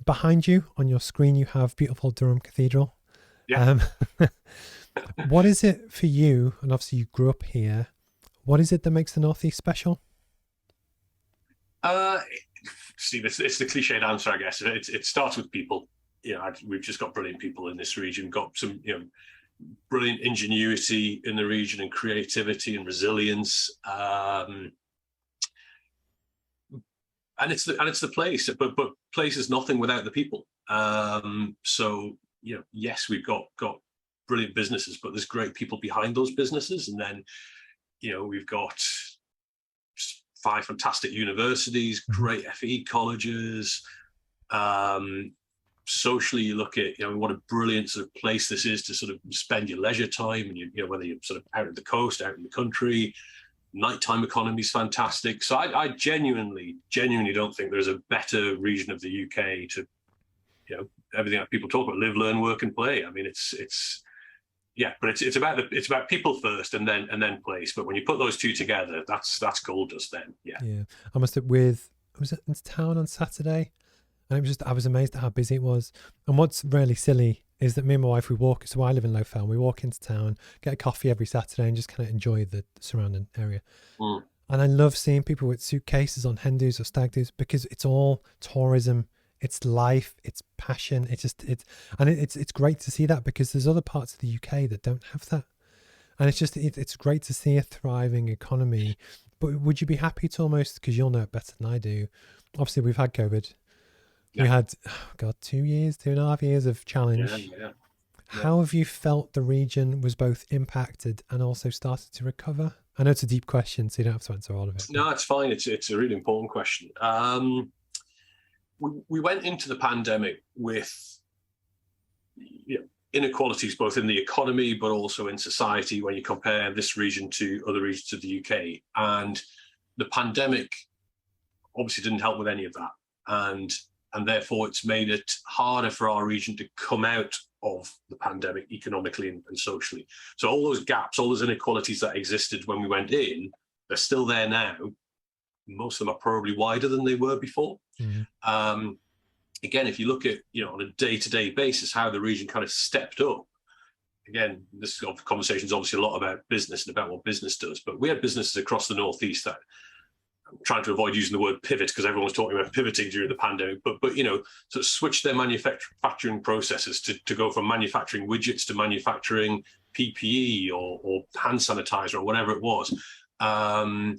Behind you on your screen, you have beautiful Durham Cathedral. Yeah. Um, what is it for you? And obviously, you grew up here. What is it that makes the Northeast special? Uh, Steve, it's the cliched answer, I guess. It starts with people. We've just got brilliant people in this region. Got some, brilliant ingenuity in the region and creativity and resilience. And it's the place, but place is nothing without the people. So yes, we've got brilliant businesses, but there's great people behind those businesses, and then we've got 5 fantastic universities, Mhm. great FE colleges. Socially, you look at what a brilliant sort of place this is to sort of spend your leisure time, and whether you're sort of out at the coast, out in the country. Nighttime economy is fantastic. So I genuinely don't think there's a better region of the UK to, everything that people talk about: live, learn, work, and play. I mean, it's yeah, but it's about people first, and then place. But when you put those two together, that's gold dust. Then, yeah. Yeah, I must have with I was in town on Saturday, and it was just I was amazed at how busy it was. And what's really silly is that me and my wife we walk. So I live in Lowfell. And we walk into town, get a coffee every Saturday, and just kind of enjoy the surrounding area. Mm. And I love seeing people with suitcases on hen do's or stag do's because it's all tourism, it's life, it's passion. It's great to see that because there's other parts of the UK that don't have that. And it's great to see a thriving economy. But would you be happy to almost, because you'll know it better than I do, obviously we've had COVID. We Yeah, had, oh God, 2 years, 2.5 years of yeah, challenge. yeah, yeah. How have you felt the region was both impacted and also started to recover? I know it's a deep question, so you don't have to answer all of it. But No, it's fine. It's a really important question. We went into the pandemic with inequalities both in the economy but also in society when you compare this region to other regions of the UK. And the pandemic obviously didn't help with any of that. And therefore it's made it harder for our region to come out of the pandemic economically and socially. So all those gaps, all those inequalities that existed when we went in, they're still there now. Most of them are probably wider than they were before. Mhm. Um, Again, if you look at on a day-to-day basis how the region kind of stepped up. Again, this conversation is obviously a lot about business and about what business does, but we had businesses across the Northeast that, I'm trying to avoid using the word pivot because everyone was talking about pivoting during the pandemic, but sort of switch their manufacturing processes to go from manufacturing widgets to manufacturing PPE or hand sanitizer or whatever it was. So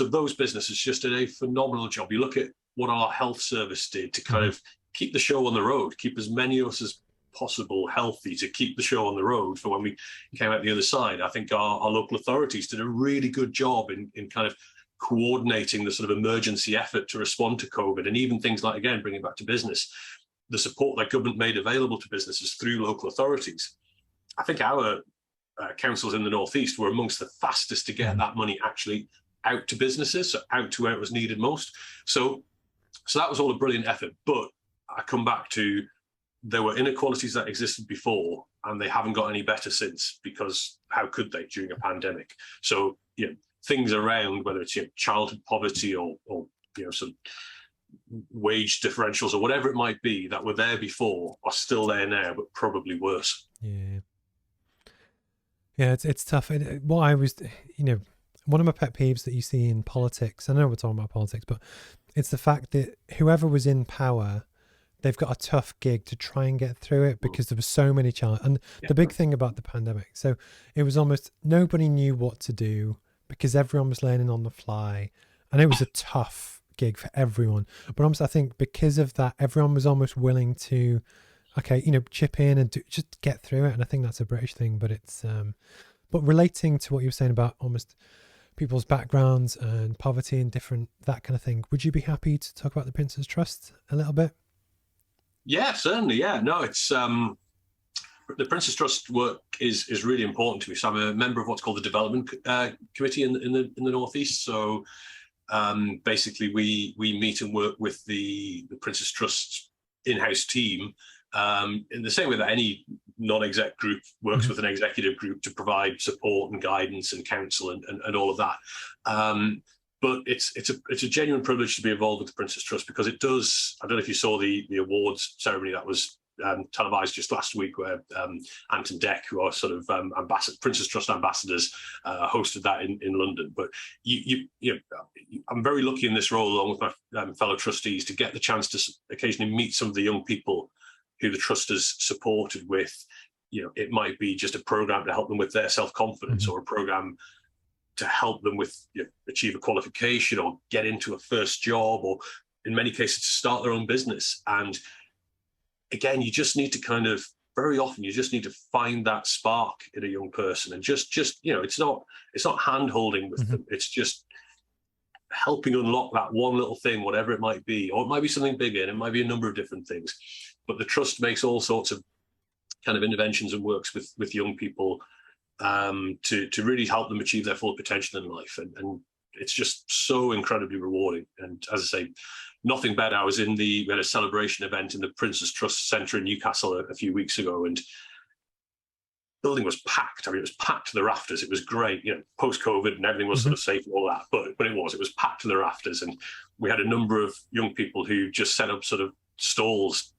those businesses just did a phenomenal job. You look at what our health service did to kind Mhm. of keep the show on the road, keep as many of us as possible healthy, to keep the show on the road for when we came out the other side. I think our local authorities did a really good job in kind of coordinating the sort of emergency effort to respond to COVID, and even things like, again, bringing it back to business, the support that government made available to businesses through local authorities. I think our councils in the Northeast were amongst the fastest to get Mhm. that money actually out to businesses, so out to where it was needed most. So that was all a brilliant effort. But I come back to, there were inequalities that existed before, and they haven't got any better since, because how could they during a pandemic? So things around, whether it's childhood poverty or some wage differentials or whatever it might be that were there before are still there now, but probably worse. Yeah. Yeah, it's tough. What I was, you know, one of my pet peeves that you see in politics. I know we're talking about politics, but it's the fact that whoever was in power, they've got a tough gig to try and get through it Mm. because there was so many challenges. And Yeah. the big thing about the pandemic, so it was almost nobody knew what to do because everyone was learning on the fly, and it was a tough gig for everyone. But almost, I think because of that, everyone was almost willing to, okay, chip in and just get through it. And I think that's a British thing, but but relating to what you were saying about almost people's backgrounds and poverty and different that kind of thing, would you be happy to talk about the Prince's Trust a little bit? Yeah, certainly. Yeah, no, it's the Princess Trust work is really important to me. So I'm a member of what's called the Development Committee in the Northeast. So basically, we meet and work with the Princess Trust in-house team in the same way that any non-exec group works Mhm. with an executive group to provide support and guidance and counsel and all of that. but it's a genuine privilege to be involved with the Princess Trust, because it does. I don't know if you saw the awards ceremony that was televised just last week, where Ant and Dec, who are sort of Princess Trust ambassadors, hosted that in London. But I'm very lucky in this role, along with my fellow trustees, to get the chance to occasionally meet some of the young people who the trust has supported with. It might be just a program to help them with their self-confidence, or a program to help them with achieve a qualification or get into a first job, or in many cases to start their own business. And again, you just need to very often you just need to find that spark in a young person, and just it's not hand holding with them. It's just helping unlock that one little thing, whatever it might be, or it might be something bigger, and it might be a number of different things. But the trust makes all sorts of kind of interventions and works with young people to really help them achieve their full potential in life, and it's just so incredibly rewarding. And as I say, nothing better. We had a celebration event in the Princess Trust Centre in Newcastle a few weeks ago, and the building was packed. I mean, it was packed to the rafters. It was great, post-COVID, and everything was sort of safe and all that. But it was packed to the rafters, and we had a number of young people who just set up sort of stalls,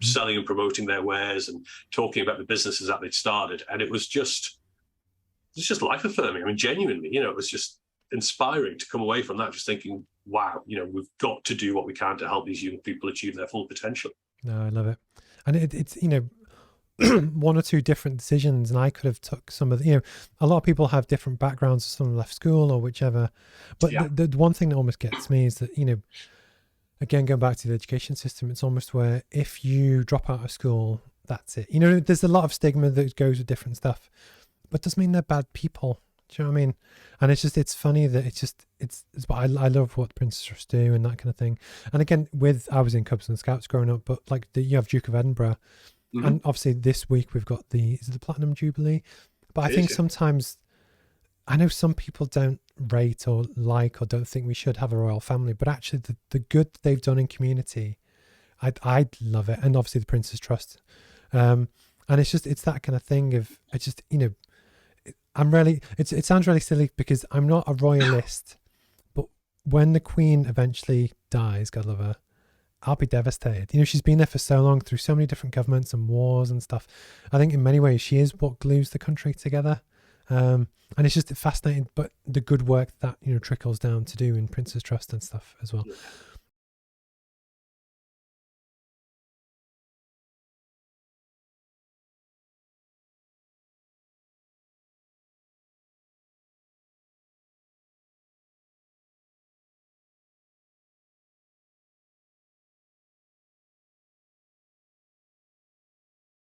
selling and promoting their wares and talking about the businesses that they'd started. And it was just life affirming. I mean, genuinely, it was just inspiring to come away from that just thinking, wow, we've got to do what we can to help these young people achieve their full potential. No, I love it. And it's one or two different decisions, and I could have took some of the, a lot of people have different backgrounds. Some left school or whichever, but the one thing that almost gets me is that again, going back to the education system, it's almost where if you drop out of school, that's it. There's a lot of stigma that goes with different stuff, but it doesn't mean they're bad people. Do you know what I mean? And it's funny that but I love what Princess Trust do and that kind of thing. And again, I was in Cubs and Scouts growing up, but like you have Duke of Edinburgh, and obviously this week we've got the Platinum Jubilee. But I think sometimes, I know some people don't rate or like or don't think we should have a royal family, but actually the good they've done in community, I'd love it. And obviously the Princess Trust, and it's that kind of thing of it sounds really silly because I'm not a royalist, but when the Queen eventually dies, God love her, I'll be devastated. She's been there for so long through so many different governments and wars and stuff. I think in many ways she is what glues the country together. And it's just fascinating, but the good work that trickles down to do in Princess Trust and stuff as well.